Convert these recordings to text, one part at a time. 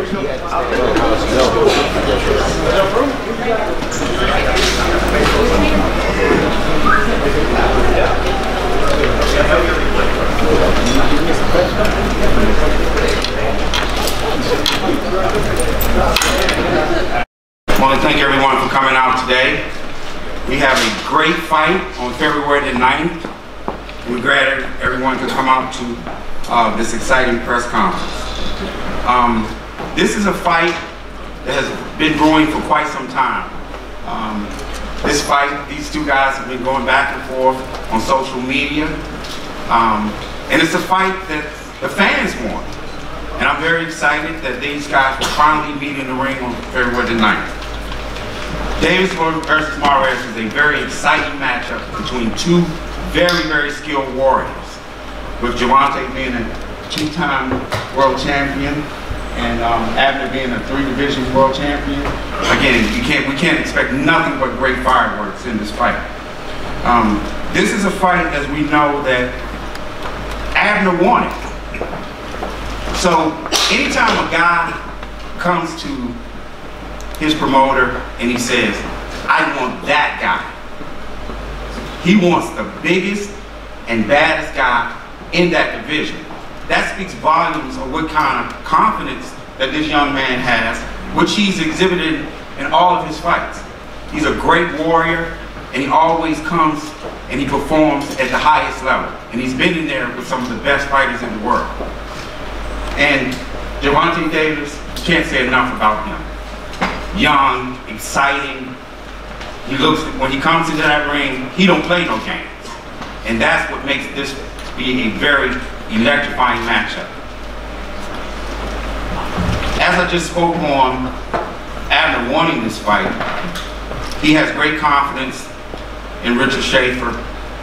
I want to thank everyone for coming out today. We have a great fight on February the 9th. We're glad everyone could come out to this exciting press conference. This is a fight that has been brewing for quite some time. This fight, these two guys have been going back and forth on social media. And it's a fight that the fans want. And I'm very excited that these guys will finally meet in the ring on February the 9th. Davis versus Mares is a very exciting matchup between two very, very skilled warriors, with Gervonta being a two-time world champion and Abner being a 3-division world champion. Again, we can't expect nothing but great fireworks in this fight. This is a fight, as we know, that Abner wanted. So anytime a guy comes to his promoter and he says, I want that guy, he wants the biggest and baddest guy in that division. That speaks volumes of what kind of confidence that this young man has, which he's exhibited in all of his fights. He's a great warrior, and he always comes and he performs at the highest level. And he's been in there with some of the best fighters in the world. And Gervonta Davis, can't say enough about him. Young, exciting. He looks, when he comes into that ring, he don't play no games. And that's what makes this be a very electrifying matchup. As I just spoke on Abner wanting this fight, he has great confidence in Richard Schaefer,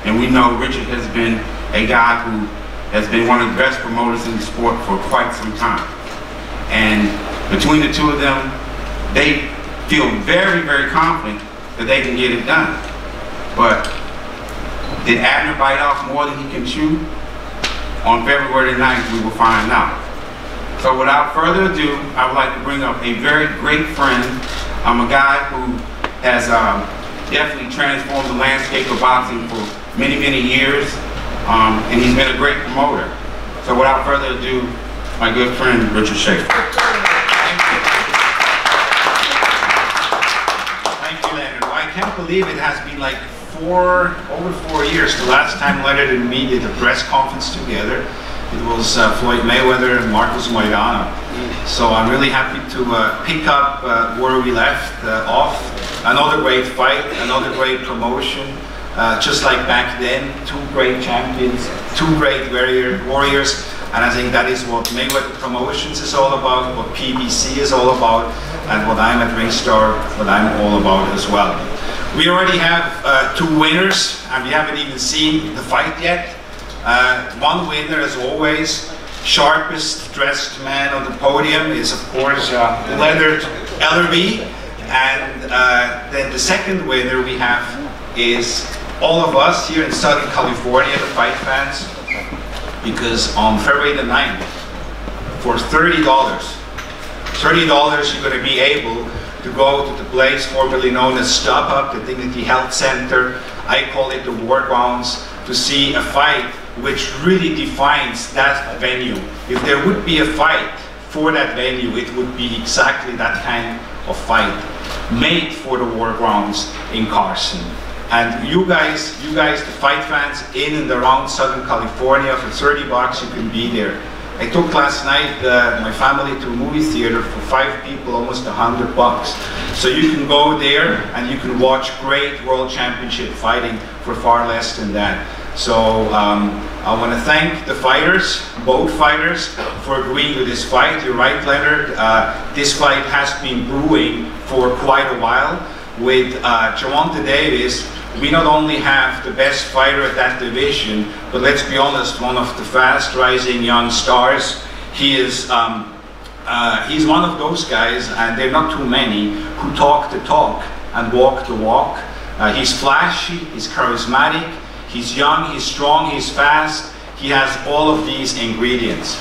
and we know Richard has been a guy who has been one of the best promoters in the sport for quite some time. And between the two of them, they feel very, very confident that they can get it done. But did Abner bite off more than he can chew? On February the 9th, we will find out. So without further ado, I would like to bring up a very great friend. I'm a guy who has definitely transformed the landscape of boxing for many, many years. And he's been a great promoter. So without further ado, my good friend, Richard Schaefer. I can't believe it has been like over 4 years. The last time Leonard and me did a press conference together, it was Floyd Mayweather and Marcos Moirano. So I'm really happy to pick up where we left off. Another great fight, another great promotion. Just like back then, two great champions, two great warriors. And I think that is what Mayweather Promotions is all about, what PBC is all about, and what I'm at Ringstar, what I'm all about as well. We already have two winners, and we haven't even seen the fight yet. One winner, as always, sharpest dressed man on the podium is, of course, Leonard Ellerby. And then the second winner we have is all of us here in Southern California, the fight fans, because on February the 9th, for $30 you're going to be able to go to the place formerly known as StubHub, the Dignity Health Center. I call it the War Grounds, to see a fight which really defines that venue. If there would be a fight for that venue, it would be exactly that kind of fight, made for the War Grounds in Carson. And you guys, the fight fans in and around Southern California, for $30 you can be there. I took last night my family to a movie theater for 5 people, almost $100. So you can go there and you can watch great world championship fighting for far less than that. So I want to thank the fighters, both fighters, for agreeing to this fight. You're right, Leonard. This fight has been brewing for quite a while. With Gervonta Davis, we not only have the best fighter at that division, but let's be honest, one of the fast rising young stars. He is, he's one of those guys, and there are not too many, who talk the talk and walk the walk. He's flashy, he's charismatic, he's young, he's strong, he's fast. He has all of these ingredients.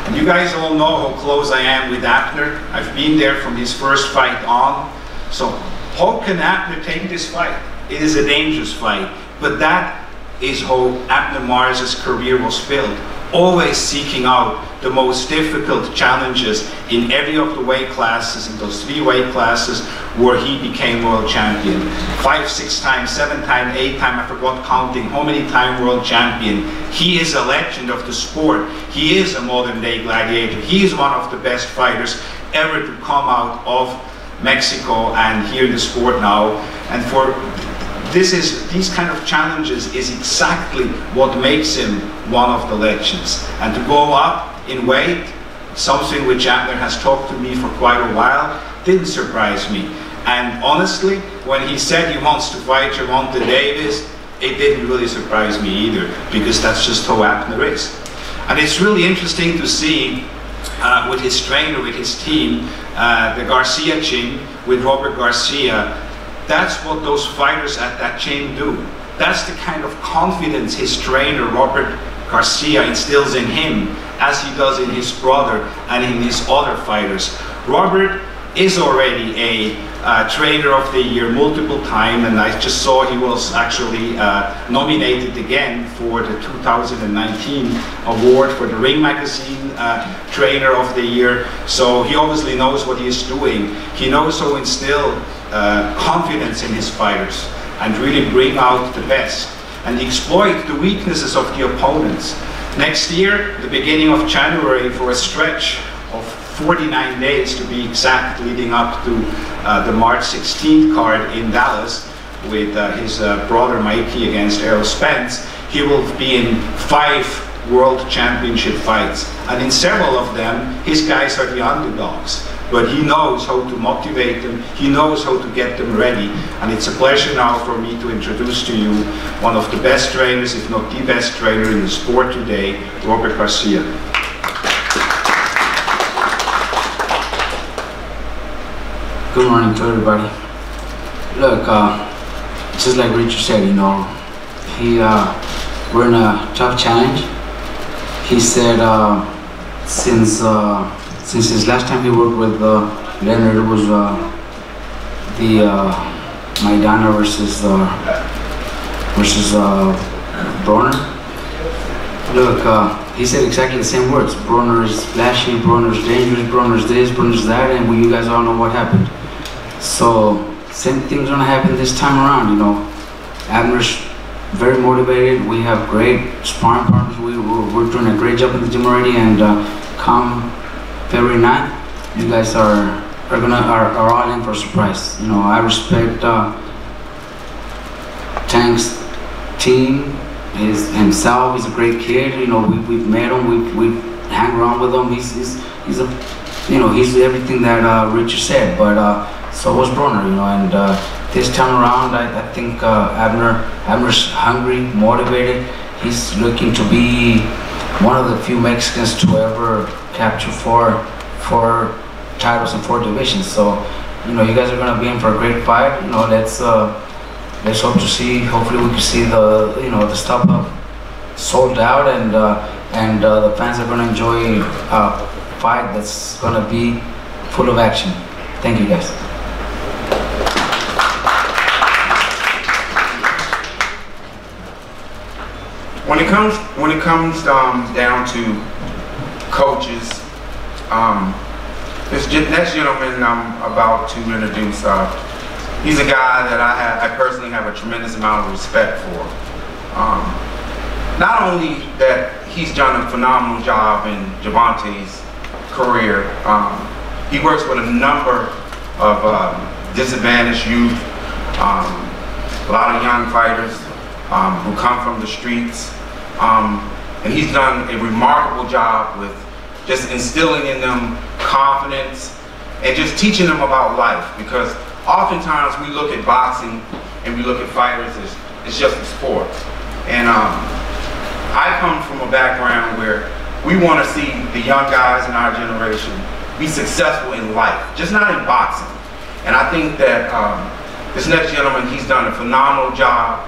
And you guys all know how close I am with Abner. I've been there from his first fight on. So how can Abner take this fight? It is a dangerous fight, but that is how Abner Mares' career was built. Always seeking out the most difficult challenges in every of the weight classes, in those 3 weight classes where he became world champion. 5, 6 times, 7 times, 8 times, I forgot counting how many times world champion. He is a legend of the sport. He is a modern day gladiator. He is one of the best fighters ever to come out of Mexico and here in the sport now. And for these kind of challenges is exactly what makes him one of the legends. And to go up in weight, something which Abner has talked to me for quite a while, didn't surprise me. And honestly, when he said he wants to fight Gervonta Davis, it didn't really surprise me either, because that's just how Abner is. And it's really interesting to see with his trainer, with his team, the Garcia gym, with Robert Garcia. That's what those fighters at that gym do. That's the kind of confidence his trainer, Robert Garcia, instills in him, as he does in his brother and in his other fighters. Robert is already a trainer of the year multiple times, and I just saw he was actually nominated again for the 2019 award for the Ring Magazine Trainer of the Year. So he obviously knows what he is doing. He knows how to instill confidence in his fighters and really bring out the best and exploit the weaknesses of the opponents. Next year, the beginning of January, for a stretch of 49 days to be exact, leading up to the March 16th card in Dallas with his brother Mikey against Errol Spence, he will be in 5 world championship fights. And in several of them, his guys are the underdogs. But he knows how to motivate them, he knows how to get them ready. And it's a pleasure now for me to introduce to you one of the best trainers, if not the best trainer in the sport today, Robert Garcia. Good morning to everybody. Look, just like Richard said, you know, we're in a tough challenge. He said since his last time he worked with Leonard, it was the Maidana versus Broner. Look, he said exactly the same words. Broner is flashy, Broner is dangerous, Broner is this, Broner is that, and you guys all know what happened. So same thing's gonna happen this time around. You know, Abner's very motivated. We have great sparring partners. We're doing a great job in the gym already, and come February 9th, you guys are all in for a surprise. You know, I respect Tank's team, himself. He's a great kid. You know, we've met him. We hang around with him. He's a, you know, he's everything that Richard said. But so was Broner. You know, and this time around, I think Abner's hungry, motivated. He's looking to be one of the few Mexicans to ever capture four titles in 4 divisions. So, you know, you guys are gonna be in for a great fight. You know, let's hope to see. Hopefully, we can see the Stop Up sold out, and the fans are gonna enjoy a fight that's gonna be full of action. Thank you, guys. When it comes down to coaches, this next gentleman I'm about to introduce, he's a guy that I personally have a tremendous amount of respect for. Not only that he's done a phenomenal job in Gervonta's career, he works with a number of disadvantaged youth, a lot of young fighters who come from the streets. And he's done a remarkable job with just instilling in them confidence and just teaching them about life, because oftentimes we look at boxing and we look at fighters as it's just a sport. And I come from a background where we want to see the young guys in our generation be successful in life, just not in boxing. And I think that this next gentleman, he's done a phenomenal job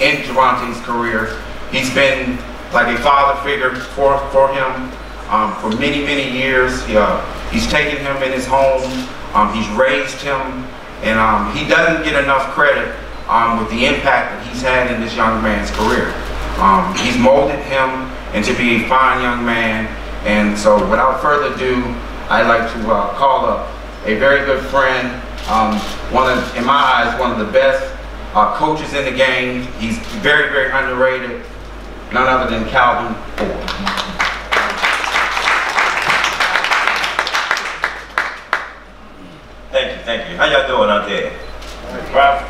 in Gervonta's career. He's been like a father figure for him. for many, many years. He's taken him in his home. He's raised him, and he doesn't get enough credit with the impact that he's had in this young man's career. He's molded him into be a fine young man, and so without further ado, I'd like to call up a very good friend, in my eyes, one of the best coaches in the game. He's very, very underrated, none other than Calvin Ford. Thank you. How y'all doing out there? Ralph,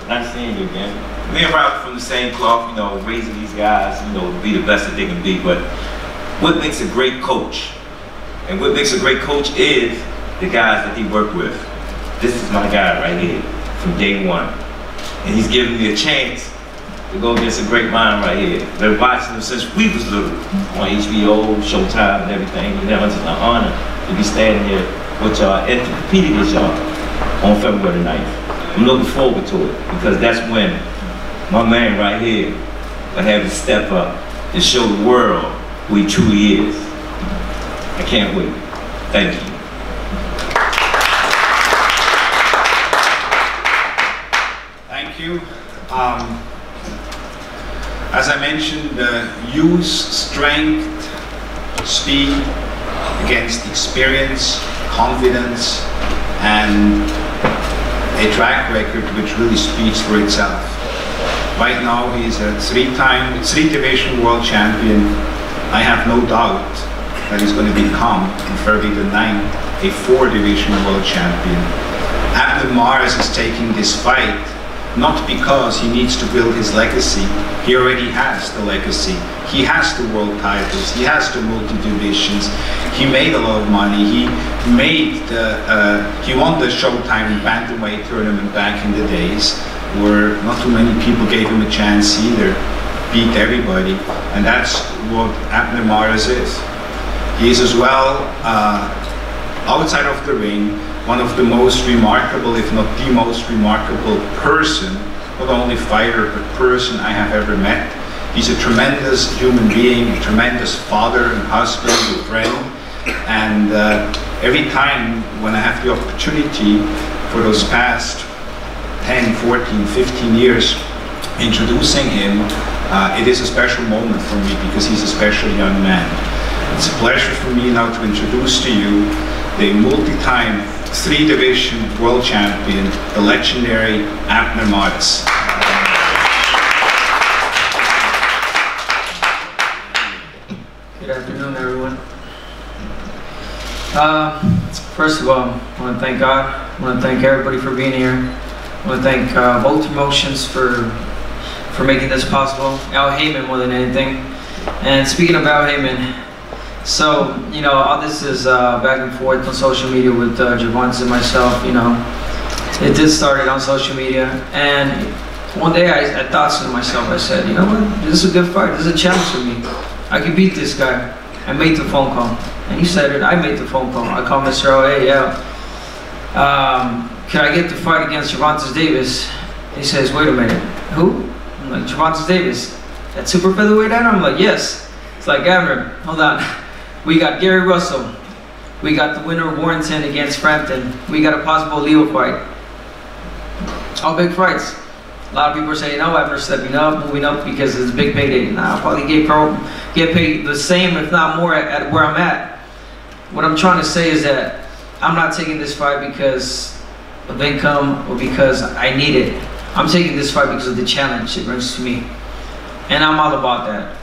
nice seeing you again. Me and Ralph from the same cloth, you know, raising these guys, you know, to be the best that they can be. But what makes a great coach? And what makes a great coach is the guys that he worked with. This is my guy right here from day one. And he's giving me a chance to go against a great mind right here. Been watching him since we was little on HBO, Showtime, and everything. You know, it's an honor to be standing here with y'all and to compete against y'all on February 9th. I'm looking forward to it because that's when my man right here will have to step up and show the world who he truly is. I can't wait. Thank you. Thank you. As I mentioned, use strength, speed against experience, confidence, and a track record which really speaks for itself. Right now he's a three-division world champion. I have no doubt that he's going to become, on February the 9th, a 4-division world champion. Abner Mares is taking this fight not because he needs to build his legacy. He already has the legacy. He has the world titles. He has the multi-divisions. He made a lot of money. He won the Showtime bantamweight tournament back in the days where not too many people gave him a chance either. Beat everybody, and that's what Abner Mares is. He is as well, outside of the ring, one of the most remarkable, if not the most remarkable person, not only fighter, but person I have ever met. He's a tremendous human being, a tremendous father and husband, a friend, and every time when I have the opportunity for those past 10, 14, 15 years introducing him, it is a special moment for me because he's a special young man. It's a pleasure for me now to introduce to you the multi-time 3-division world champion, the legendary Abner Mares. Good afternoon, everyone. First of all, I want to thank God. I want to thank everybody for being here. I want to thank both promotions for making this possible. Al Heyman more than anything. And speaking of Al Heyman, so, you know, all this is back and forth on social media with Gervonta and myself, you know. It did start on social media, and one day I thought to myself, I said, you know what, this is a good fight, this is a challenge for me. I can beat this guy. I made the phone call, and he said it, I made the phone call. I called Mr. O, hey, yeah, can I get the fight against Gervonta Davis? He says, wait a minute, who? I'm like, Gervonta Davis, that super featherweight Abner? I'm like, yes. It's like, Abner, hold on. We got Gary Russell. We got the winner of Warrington against Frampton. We got a possible Leo fight. All big fights. A lot of people are saying, no, Abner's stepping up, moving up because it's a big payday. Nah, I'll probably get paid the same, if not more, at where I'm at. What I'm trying to say is that I'm not taking this fight because of income or because I need it. I'm taking this fight because of the challenge it brings to me. And I'm all about that.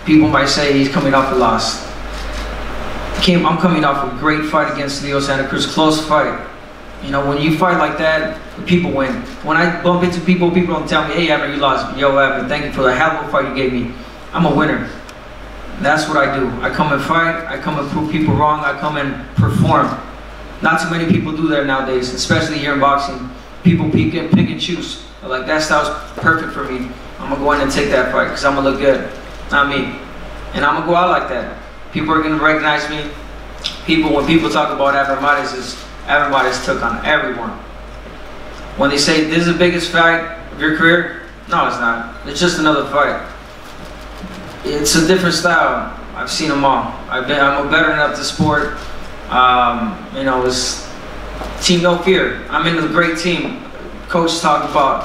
People might say he's coming off a loss. I'm coming off a great fight against Leo Santa Cruz, close fight. You know, when you fight like that, people win. When I bump into people don't tell me, hey Abner, you lost. Yo Abner, thank you for the hell of a fight you gave me. I'm a winner. That's what I do. I come and fight, I come and prove people wrong, I come and perform. Not too many people do that nowadays, especially here in boxing. People pick and choose. They're like, that style's perfect for me. I'm gonna go in and take that fight because I'm gonna look good. Not me. And I'm gonna go out like that. People are gonna recognize me. When people talk about Abner Mares, Abner Mares took on everyone. When they say this is the biggest fight of your career, no, it's not. It's just another fight. It's a different style. I've I've seen them all. I'm a veteran of the sport. You know, it's team no fear. I'm in a great team. Coach talked about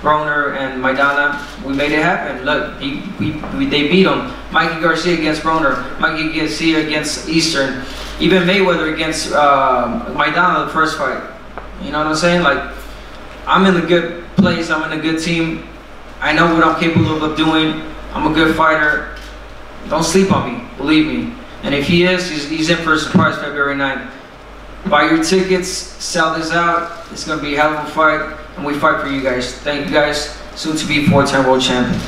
Broner and Maidana. We made it happen. Look, they beat him. Mikey Garcia against Broner. Mikey Garcia against Eastern. Even Mayweather against Maidana, the first fight. You know what I'm saying? Like, I'm in a good place. I'm in a good team. I know what I'm capable of doing. I'm a good fighter. Don't sleep on me. Believe me. And if he is, he's in for a surprise February 9th. Buy your tickets. Sell this out. It's going to be a hell of a fight. And we fight for you guys. Thank you guys. Soon to be 4-time world champion.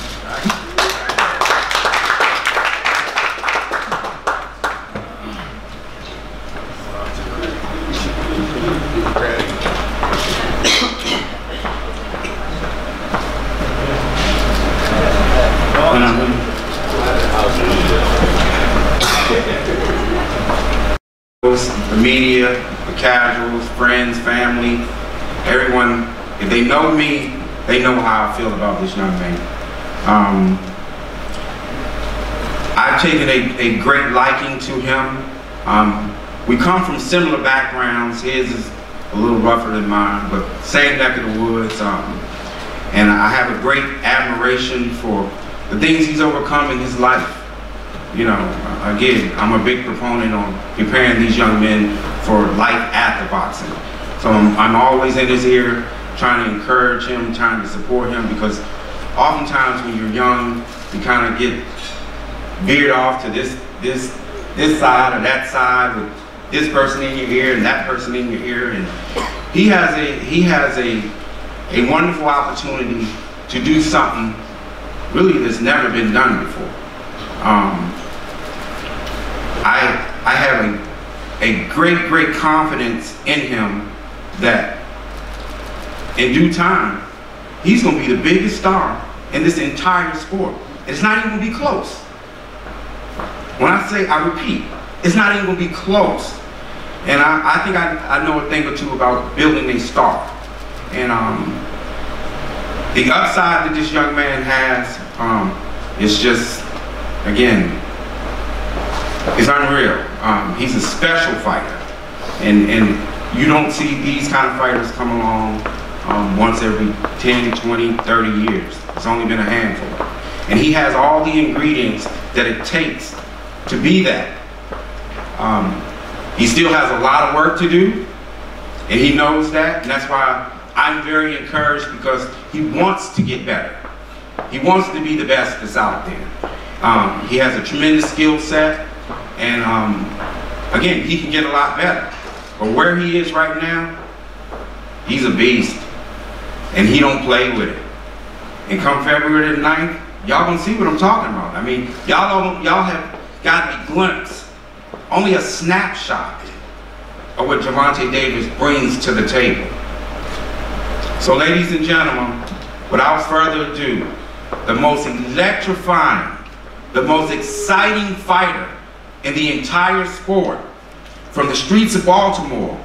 The media, the casuals, friends, family, everyone, if they know me, they know how I feel about this young man. I've taken a great liking to him. We come from similar backgrounds. His is a little rougher than mine, but same neck of the woods. And I have a great admiration for the things he's overcome in his life. You know, again, I'm a big proponent on preparing these young men for life after boxing. So I'm always in his ear, trying to encourage him, trying to support him, because oftentimes when you're young, you kind of get veered off to this side or that side with this person in your ear and that person in your ear, and he has a wonderful opportunity to do something really that's never been done before. I have a great confidence in him that in due time, he's going to be the biggest star in this entire sport. It's not even going to be close. When I say, I repeat, it's not even going to be close. And I think I know a thing or two about building a star. And the upside that this young man has is just, again, it's unreal. He's a special fighter, and you don't see these kind of fighters come along once every 10, 20, 30 years. It's only been a handful. And he has all the ingredients that it takes to be that. He still has a lot of work to do, and he knows that, and that's why I'm very encouraged, because he wants to get better. He wants to be the best that's out there. He has a tremendous skill set, and again, he can get a lot better. But where he is right now, he's a beast, and he don't play with it. And come February the 9th, y'all gonna see what I'm talking about. I mean, y'all have got a glimpse, only a snapshot of what Gervonta Davis brings to the table. So ladies and gentlemen, without further ado, the most electrifying, the most exciting fighter in the entire sport, from the streets of Baltimore,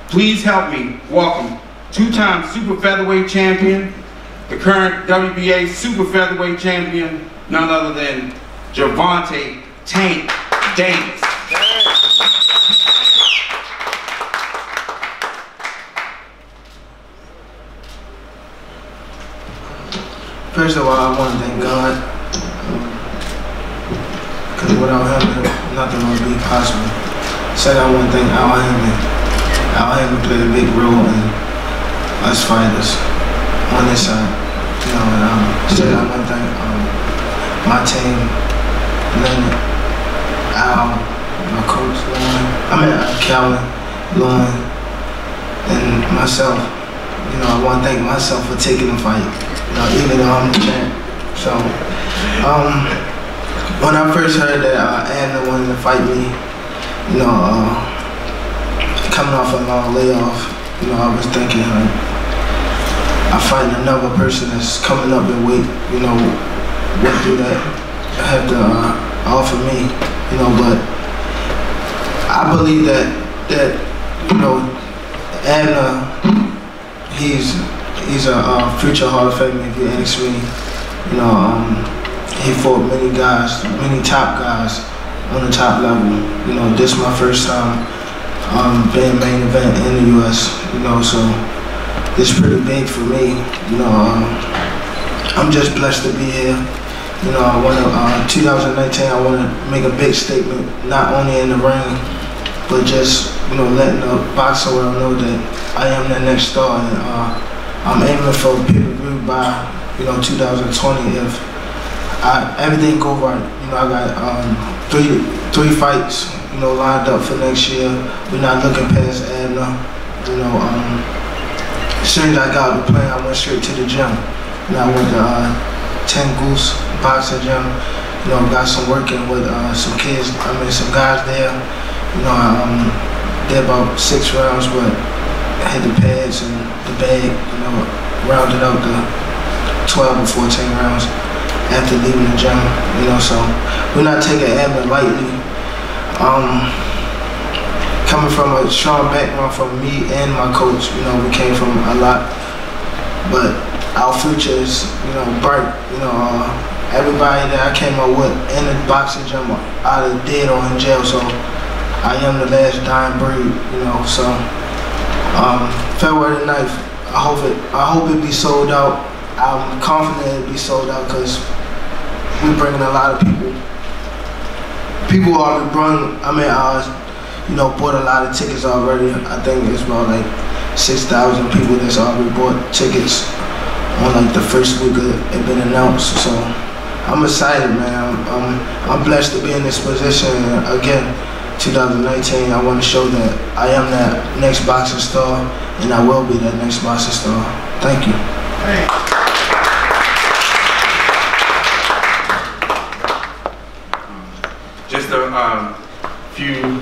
please help me welcome two-time super featherweight champion, the current WBA super featherweight champion, none other than Gervonta "Tank" Davis. First of all, I want to thank God, because without him, nothing would be possible. Second, I want to thank Al Hammond. Al Hammond played a big role in us fighters on this side. You know, and second, I want to thank my team, Leonard, Al, my coach, Calvin, Lauren, and myself. You know, I want to thank myself for taking the fight. You know, even though I'm the champ. So, when I first heard that Abner wanted to fight me, you know, coming off a long layoff, you know, I was thinking, I fight another person that's coming up in weight, you know, what do that have to offer me, you know, but I believe that you know, Abner, he's a future Hall of Famer, if you ask me. You know, he fought many guys, many top guys on the top level. You know, this is my first time being main event in the U.S. You know, so it's pretty big for me. You know, I'm just blessed to be here. You know, I want to 2019. I want to make a big statement, not only in the ring, but just, you know, letting the boxing world know that I am the next star, and I'm aiming for pay-per-view by, you know, 2020 if everything go right. You know, I got three fights, you know, lined up for next year. We're not looking past Abner. You know, as soon as I got out the plane, I went straight to the gym. You know, I went to 10 Goose boxing gym. You know, got some working with some kids. I mean, some guys there. You know, did about 6 rounds, but had the pads and the bag. You know, rounded out the 12 or 14 rounds after leaving the gym. You know, so we're not taking Abner lightly. Coming from a strong background from me and my coach, you know, we came from a lot, but our future is, you know, bright. You know, everybody that I came up with in the boxing gym are either dead or in jail, so I am the last dying breed. You know, so February the 9th, I hope it be sold out. I'm confident it be sold out because we're bringing a lot of people. People already brought, you know, bought a lot of tickets already. I think it's about like 6,000 people that's already bought tickets on like the first week of it been announced. So I'm excited, man. I'm blessed to be in this position. And again, 2019, I want to show that I am that next boxing star, and I will be that next boxing star. Thank you. Hey. Just a few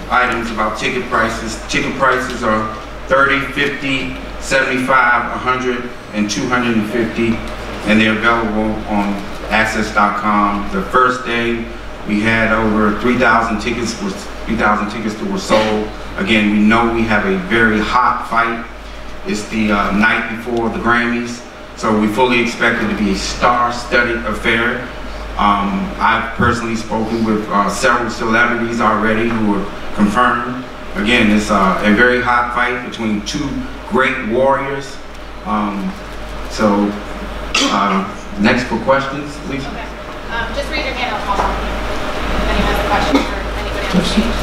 items about ticket prices. Ticket prices are $30, $50, $75, $100, and $250, and they're available on access.com. The first day we had over 3,000 tickets. 3,000 tickets that were sold. Again, we know we have a very hot fight. It's the night before the Grammys, so we fully expect it to be a star-studded affair. I've personally spoken with several celebrities already who are confirmed. Again, it's a very hot fight between two great warriors. Next for questions, Lisa. Okay. Just raise your hand, I'll call on you. If anyone has a question for anybody on the stage.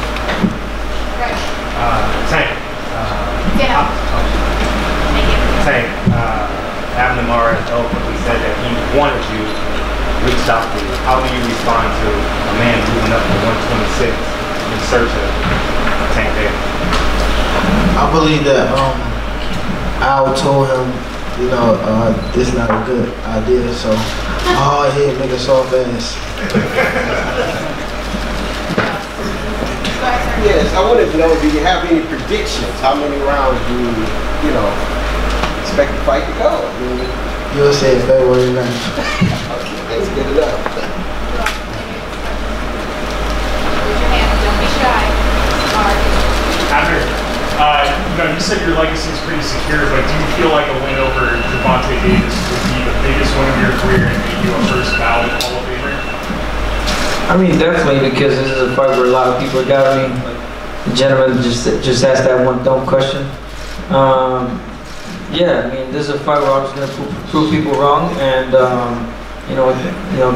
Right. Tank. Get up. Thank you. Tank. Abner Mares openly said that he wanted you, reached out to you. How do you respond to a man moving up to 126 in search of Tank Davis? I believe that Al told him, you know, this is not a good idea, so hard head nigga soft ass. Yes, I wanted to know, do you have any predictions? How many rounds do you know, expect the fight to go? I mean, You'll say it February 9th. Okay, that's good enough. Raise your hand, don't be shy. Abner, you know, you said your legacy is pretty secure, but do you feel like a win over Gervonta Davis would be the biggest win of your career and make you a first ballot Hall of Famer? I mean, definitely, because this is a fight where a lot of people got me. The gentleman just asked that one dumb question. Yeah, I mean, this is a fight where I'm just gonna prove people wrong and you know,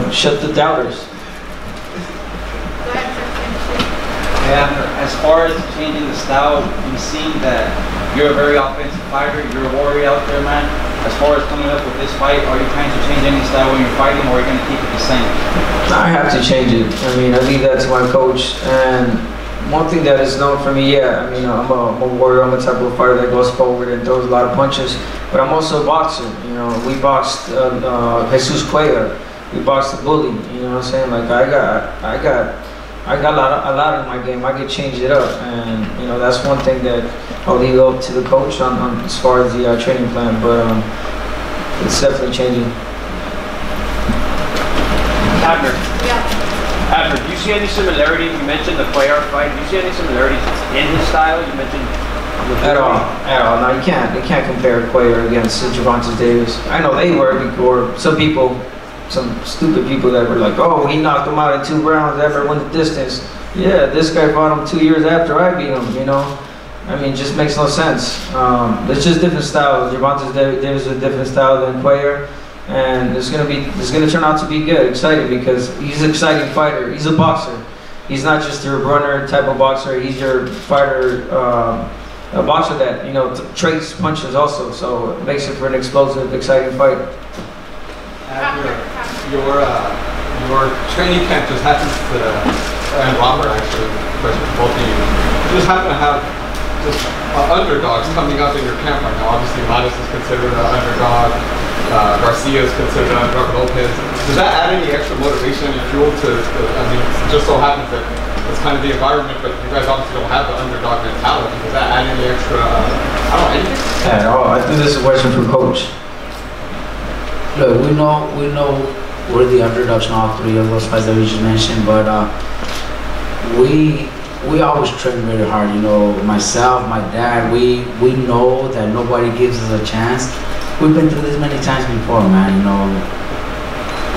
shut the doubters. Yeah, as far as changing the style, we see that you're a very offensive fighter. You're a warrior out there, man. As far as coming up with this fight, are you trying to change any style when you're fighting, or are you going to keep it the same? I have to change it. I mean, I leave that to my coach. And one thing that is known for me, yeah, I mean, I'm a warrior. I'm a type of fighter that goes forward and throws a lot of punches. But I'm also a boxer. You know, we boxed Jesus Cuellar. We boxed the bully. You know what I'm saying? Like I got a lot in my game. I could change it up, and you know that's one thing that I'll leave up to the coach on as far as the training plan. But it's definitely changing. Abner. Yeah. Abner, do you see any similarities? You mentioned the Cuellar fight. Do you see any similarities in his style? You mentioned at all. No, you can't compare Cuellar against Gervonta Davis. I know they were, or some people some stupid people that were like, oh, he knocked him out in 2 rounds, Abner won the distance. Yeah, this guy fought him 2 years after I beat him, you know? I mean, it just makes no sense. It's just different styles. Gervonta Davis is a different style than Cuellar, and it's gonna turn out to be good, exciting, because he's an exciting fighter. He's a boxer. He's not just your runner type of boxer. He's your fighter, a boxer that, you know, trades punches also. So it makes it for an explosive, exciting fight. Your training camp just happens to, and Robert actually, question for both of you, just happen to have just underdogs coming up in your camp right now. Obviously, Mares is considered an underdog. Garcia is considered an underdog. Lopez. Does that add any extra motivation and fuel to? I mean, it just so happens that it's kind of the environment, but you guys obviously don't have the underdog mentality. Does that add any extra? I don't know, anything? At all. I think this is a question for Coach. Look, we know we're the underdogs in all 3 of those fights that we just mentioned, but we always train very hard. You know, myself, my dad, we know that nobody gives us a chance. We've been through this many times before, man. You know,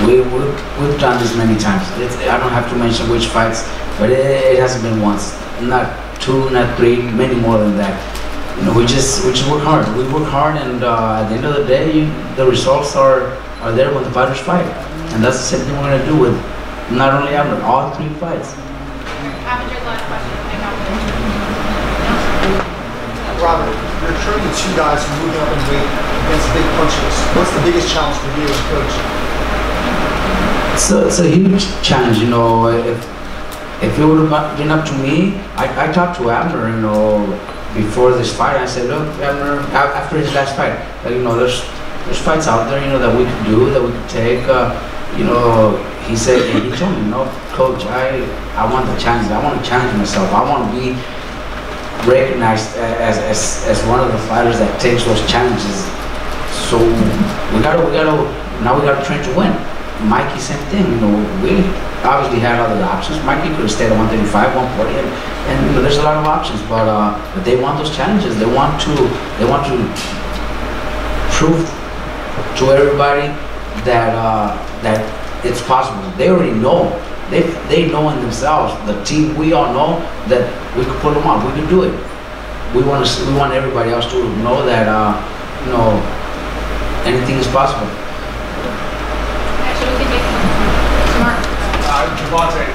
we've done this many times. I don't have to mention which fights, but it hasn't been once, not 2, not 3, many more than that. You know, we just work hard. We work hard, and at the end of the day, the results are there when the fighters fight, and that's the same thing we're gonna do with not only Abner, all 3 fights. Abner's last question. Robert, you're training 2 guys who moving up in weight against big punchers. What's the biggest challenge for you as a coach? It's a huge challenge, you know. If it would have been up to me, I talked to Abner, you know, before this fight. I said, look, Abner, after his last fight, like, you know, there's fights out there, you know, that we could do, that we could take. You know, he said, and he told me, you know, Coach, I want the challenge. I want to challenge myself. I want to be recognized as one of the fighters that takes those challenges. So we gotta train to win. Mikey, same thing. You know, we obviously had other options. Mikey could have stayed at 135, 140, and you know, there's a lot of options. But they want those challenges. They want to prove to everybody that it's possible. They already know. They know in themselves, the team, we all know that we could pull them off, we could do it. We want everybody else to know that, you know, anything is possible. Actually, we can make smart. Gervonta,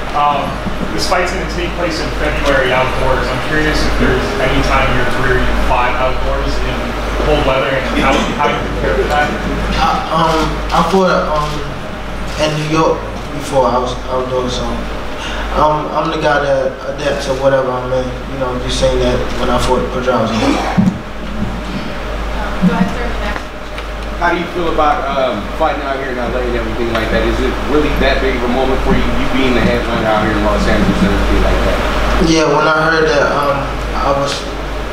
this fight's going to take place in February outdoors. I'm curious if there's any time in your career you fought outdoors in cold weather and how you prepare for that? I fought in New York before. I was outdoors, so I'm the guy that adapts to whatever I'm in. You know, just saying that when I fought Pajamas. Go ahead, sir. Next. How do you feel about fighting out here in LA and everything like that? Is it really that big of a moment for you being the headliner out here in Los Angeles and everything like that? Yeah, when I heard that I was,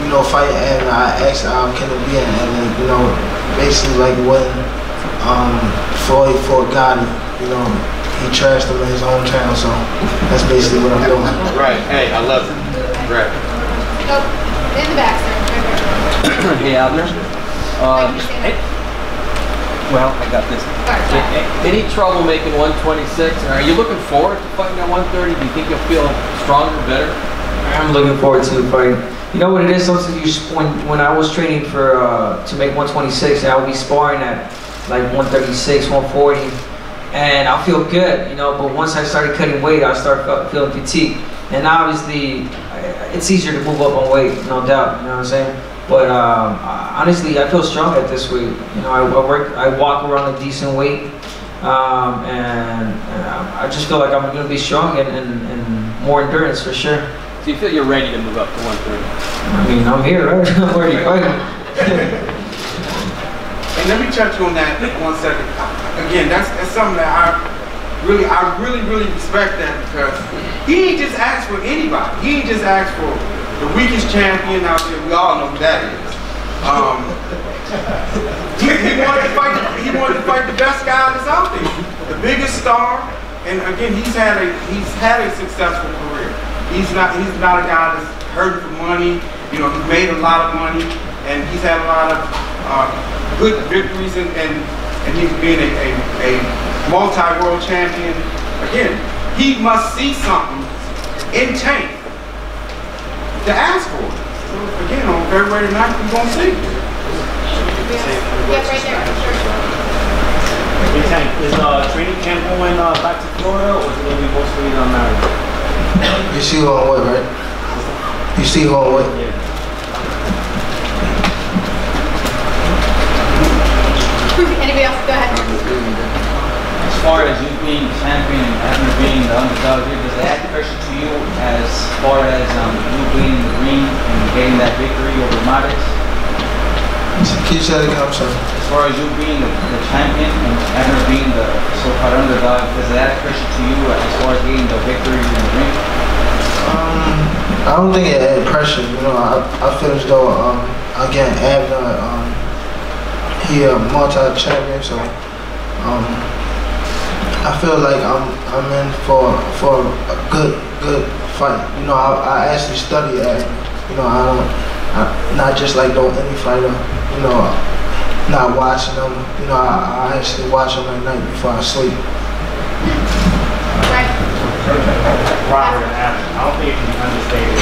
you know, fighting, and I asked can it be in LA? You know, basically like when Floyd fought Gotti, you know, he trashed him in his hometown, so that's basically what I'm doing. Right. Hey, I love it. Right. Go in the back, sir. Hey, Abner. Well, I got this. Any trouble making 126? Are you looking forward to fighting at 130? Do you think you'll feel stronger, better? I'm looking forward to the fight. You know what it is? Something when I was training for to make 126, I would be sparring at like 136, 140. And I'll feel good, you know, but once I started cutting weight, I started feeling fatigued. And obviously, it's easier to move up on weight, no doubt, you know what I'm saying? But honestly, I feel strong at this weight. You know, I walk around a decent weight, and I just feel like I'm going to be strong and more endurance for sure. So you feel you're ready to move up to 130? I mean, I'm here, right? I'm already fighting. And let me touch on that 1 second. Again, that's something that I really respect that, because he ain't just asked for anybody. He ain't just asked for the weakest champion out there. We all know who that is. He wanted to fight the best guy that's out there, the biggest star. And again, he's had a successful career. He's not a guy that's hurting for money. You know, he's made a lot of money, and he's had a lot of good victories, and he's been a multi-world champion. Again, he must see something in Tank to ask for it. So again, on February 9th, we're going to see. Yes, right there. Hey Tank, is training camp going back to Florida, or is it going to be mostly Maryland? You see who I'm with, right? You see who I'm with? Yeah. Anybody else? Go ahead. As far as you being champion and Abner being the underdog here, does that add pressure to you as far as you being in the ring and getting that victory over Mares? Can you say that again? I'm sorry. As far as you being the champion and Abner being the so-called underdog, does that add pressure to you as far as getting the victories in the ring? I don't think it added pressure. You know, I feel as though again Abner, he a multi-champion, so I feel like I'm in for a good fight. You know, I actually study Abner. You know, I not just like any fighter. You know, not watching them. You know, I actually watch them at night before I sleep. Robert and Abner, I don't think it can be understated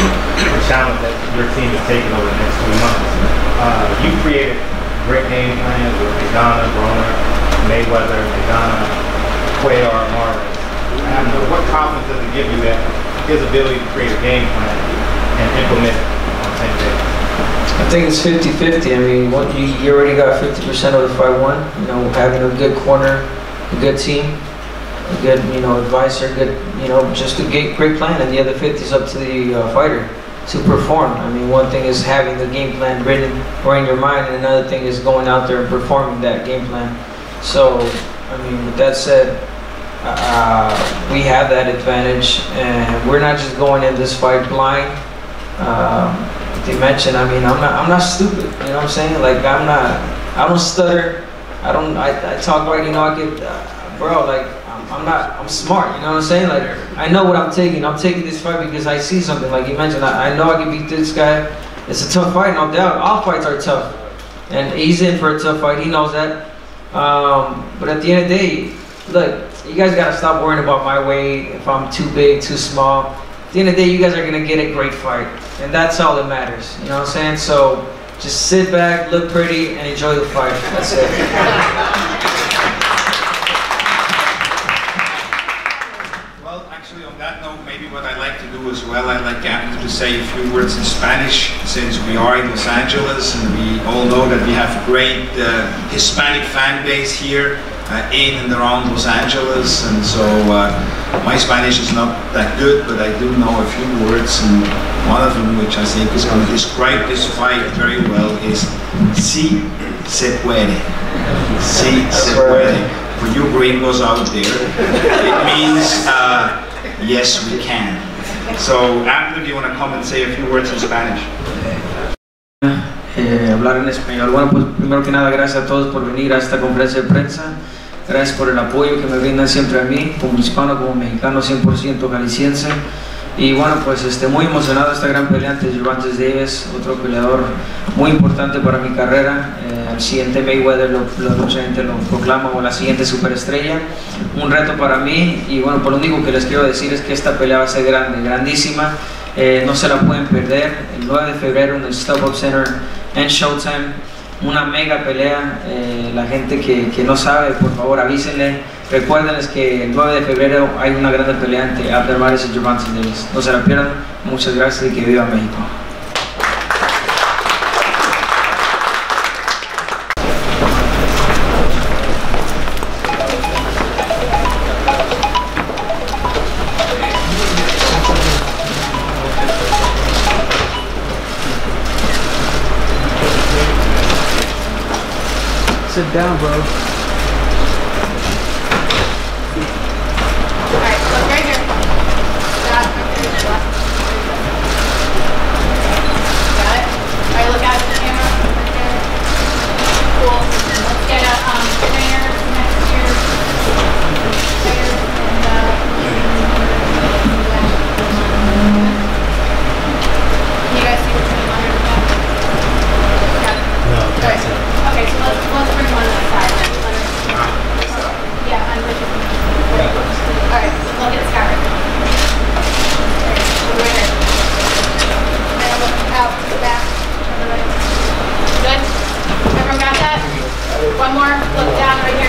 the challenge that your team is taking over the next 3 months. You created great game plans with Madonna, Broner, Mayweather, Madonna, Cuellar, Mares. Abner, what confidence does it give you that his ability to create a game plan and implement it on 10 days? I think it's 50-50. I mean, you already got 50% of the fight won. You know, having a good corner, a good team, a good, advisor, good, just a great plan, and the other 50 is up to the fighter to perform. I mean, one thing is having the game plan written or in your mind, and another thing is going out there and performing that game plan. So, I mean, with that said, we have that advantage, and we're not just going in this fight blind. They mentioned, I mean, I'm not stupid. You know what I'm saying? Like, I don't stutter. I talk right. You know, I get, bro, like. I'm smart, you know what I'm saying? Like, I know what I'm taking. I'm taking this fight because I see something. Like you mentioned, I know I can beat this guy. It's a tough fight, no doubt. All fights are tough. And he's in for a tough fight. He knows that. But at the end of the day, look, you guys got to stop worrying about my weight, if I'm too big, too small. At the end of the day, you guys are going to get a great fight. And that's all that matters, you know what I'm saying? So just sit back, look pretty, and enjoy the fight. That's it. What I like to do as well, I like Abner to say a few words in Spanish, since we are in Los Angeles and we all know that we have a great Hispanic fan base here in and around Los Angeles, and so my Spanish is not that good, but I do know a few words, and one of them, which I think is going to describe this fight very well, is "Sí se puede." Sí se puede. For you gringos out there, it means yes, we can. So, Abner, do you want to come and say a few words in Spanish? Hablar en español. Bueno, pues primero que nada, gracias a todos por venir a esta conferencia de prensa. Gracias por el apoyo que me brindan siempre a mí, como hispano, como mexicano, 100% jalisciense. Y bueno, pues muy emocionado de esta gran pelea ante Gervonta Davis, otro peleador muy importante para mi carrera. El siguiente Mayweather, mucha gente lo proclama como la siguiente superestrella. Un reto para mí, y bueno, pues lo único que les quiero decir es que esta pelea va a ser grande, grandísima. No se la pueden perder. El 9 de febrero en el StubHub Center en Showtime. Una mega pelea. La gente que no sabe, por favor avísenle. Recuérdenles que el 9 de febrero hay una gran pelea entre Abner Mares y Gervonta Davis. No se la pierdan. Muchas gracias y que viva México. Sit down, bro. Okay, so let's bring one aside. One more. Look down right here.